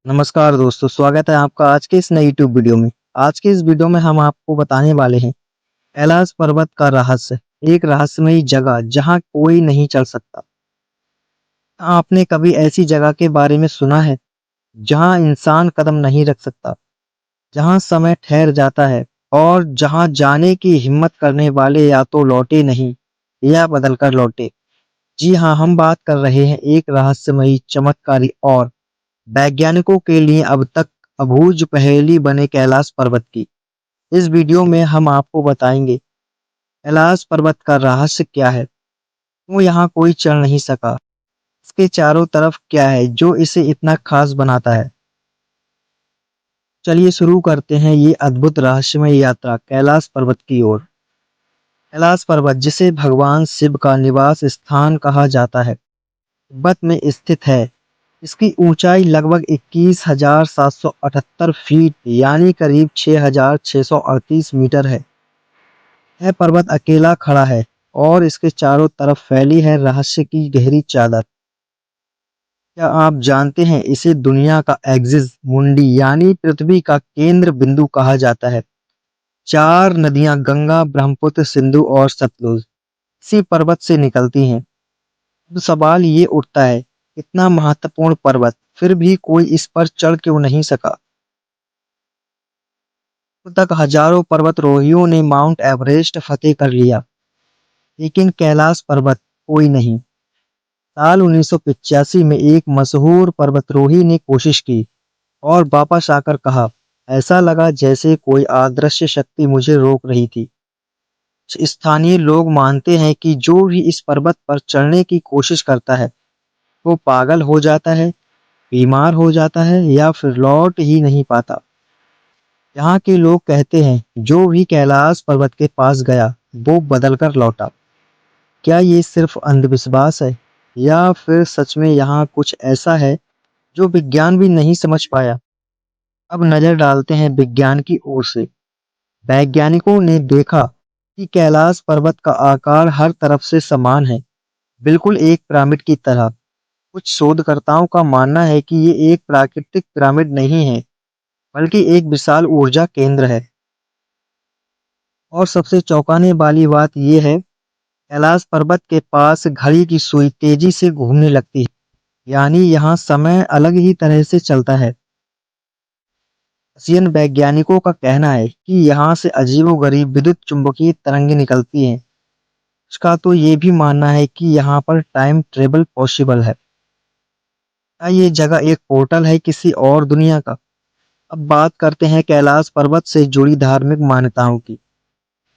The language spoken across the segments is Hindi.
नमस्कार दोस्तों, स्वागत है आपका आज के इस नई यूट्यूब वीडियो में। आज के इस वीडियो में हम आपको बताने वाले हैं कैलाश पर्वत का रहस्य, एक रहस्यमयी जगह जहां कोई नहीं चल सकता। आपने कभी ऐसी जगह के बारे में सुना है जहां इंसान कदम नहीं रख सकता, जहां समय ठहर जाता है और जहां जाने की हिम्मत करने वाले या तो लौटे नहीं या बदल कर लौटे। जी हाँ, हम बात कर रहे हैं एक रहस्यमयी, चमत्कारी और वैज्ञानिकों के लिए अब तक अबूझ पहेली बने कैलाश पर्वत की। इस वीडियो में हम आपको बताएंगे कैलाश पर्वत का रहस्य क्या है, क्यों यहाँ कोई चढ़ नहीं सका, इसके चारों तरफ क्या है जो इसे इतना खास बनाता है। चलिए शुरू करते हैं ये अद्भुत रहस्यमय यात्रा कैलाश पर्वत की ओर। कैलाश पर्वत, जिसे भगवान शिव का निवास स्थान कहा जाता है, तिब्बत में स्थित है। इसकी ऊंचाई लगभग 21,778 फीट यानी करीब 6,638 मीटर है। यह पर्वत अकेला खड़ा है और इसके चारों तरफ फैली है रहस्य की गहरी चादर। क्या आप जानते हैं इसे दुनिया का एक्सिस मुंडी यानी पृथ्वी का केंद्र बिंदु कहा जाता है। चार नदियां गंगा, ब्रह्मपुत्र, सिंधु और सतलुज इसी पर्वत से निकलती हैं। अब सवाल ये उठता है, इतना महत्वपूर्ण पर्वत फिर भी कोई इस पर चढ़ क्यों नहीं सका। अब तक हजारों पर्वतारोहियों ने माउंट एवरेस्ट फतेह कर लिया, लेकिन कैलाश पर्वत कोई नहीं। साल 1985 में एक मशहूर पर्वतारोही ने कोशिश की और वापस आकर कहा, ऐसा लगा जैसे कोई अदृश्य शक्ति मुझे रोक रही थी। स्थानीय लोग मानते हैं कि जो भी इस पर्वत पर चढ़ने की कोशिश करता है वो पागल हो जाता है, बीमार हो जाता है या फिर लौट ही नहीं पाता। यहाँ के लोग कहते हैं जो भी कैलाश पर्वत के पास गया वो बदल कर लौटा। क्या ये सिर्फ अंधविश्वास है या फिर सच में यहाँ कुछ ऐसा है जो विज्ञान भी नहीं समझ पाया। अब नजर डालते हैं विज्ञान की ओर से। वैज्ञानिकों ने देखा कि कैलाश पर्वत का आकार हर तरफ से समान है, बिल्कुल एक पिरामिड की तरह। कुछ शोधकर्ताओं का मानना है कि ये एक प्राकृतिक पिरामिड नहीं है, बल्कि एक विशाल ऊर्जा केंद्र है। और सबसे चौंकाने वाली बात यह है, कैलाश पर्वत के पास घड़ी की सुई तेजी से घूमने लगती है, यानी यहाँ समय अलग ही तरह से चलता है। रशियन वैज्ञानिकों का कहना है कि यहाँ से अजीबोगरीब विद्युत चुंबकीय तरंगें निकलती हैं। इसका तो ये भी मानना है कि यहाँ पर टाइम ट्रेवल पॉसिबल है। क्या ये जगह एक पोर्टल है किसी और दुनिया का। अब बात करते हैं कैलाश पर्वत से जुड़ी धार्मिक मान्यताओं की।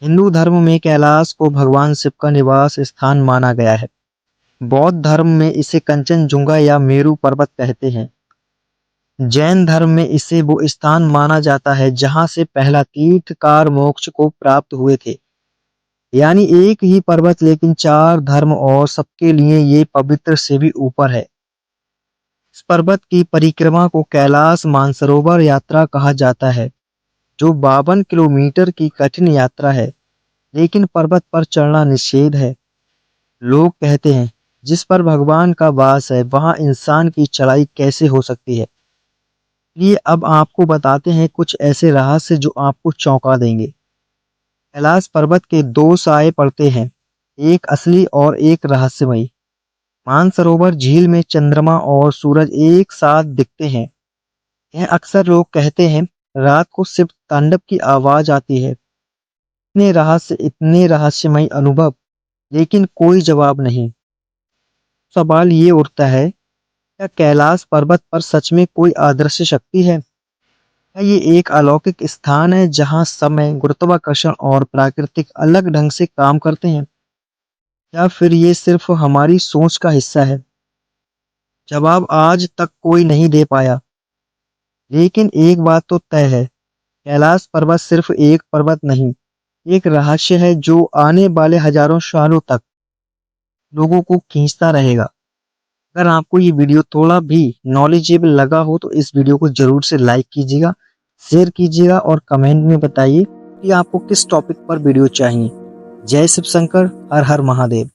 हिंदू धर्म में कैलाश को भगवान शिव का निवास स्थान माना गया है। बौद्ध धर्म में इसे कंचनजुंगा या मेरू पर्वत कहते हैं। जैन धर्म में इसे वो स्थान माना जाता है जहां से पहला तीर्थकार मोक्ष को प्राप्त हुए थे। यानी एक ही पर्वत लेकिन चार धर्म और सबके लिए ये पवित्र से भी ऊपर है। इस पर्वत की परिक्रमा को कैलाश मानसरोवर यात्रा कहा जाता है, जो 52 किलोमीटर की कठिन यात्रा है, लेकिन पर्वत पर चढ़ना निषेध है। लोग कहते हैं जिस पर भगवान का वास है वहां इंसान की चढ़ाई कैसे हो सकती है। ये अब आपको बताते हैं कुछ ऐसे रहस्य जो आपको चौंका देंगे। कैलाश पर्वत के दो साए पड़ते हैं, एक असली और एक रहस्यमयी। मानसरोवर झील में चंद्रमा और सूरज एक साथ दिखते हैं। यह अक्सर लोग कहते हैं रात को शिव तांडव की आवाज आती है। इतने रहस्यमय अनुभव, लेकिन कोई जवाब नहीं। सवाल ये उठता है, क्या कैलाश पर्वत पर सच में कोई अदृश्य शक्ति है। क्या ये एक अलौकिक स्थान है जहां समय, गुरुत्वाकर्षण और प्राकृतिक अलग ढंग से काम करते हैं, या फिर ये सिर्फ हमारी सोच का हिस्सा है। जवाब आज तक कोई नहीं दे पाया, लेकिन एक बात तो तय है, कैलाश पर्वत सिर्फ एक पर्वत नहीं, एक रहस्य है जो आने वाले हजारों सालों तक लोगों को खींचता रहेगा। अगर आपको ये वीडियो थोड़ा भी नॉलेजेबल लगा हो तो इस वीडियो को जरूर से लाइक कीजिएगा, शेयर कीजिएगा और कमेंट में बताइए कि आपको किस टॉपिक पर वीडियो चाहिए। जय शिव शंकर, हर हर महादेव।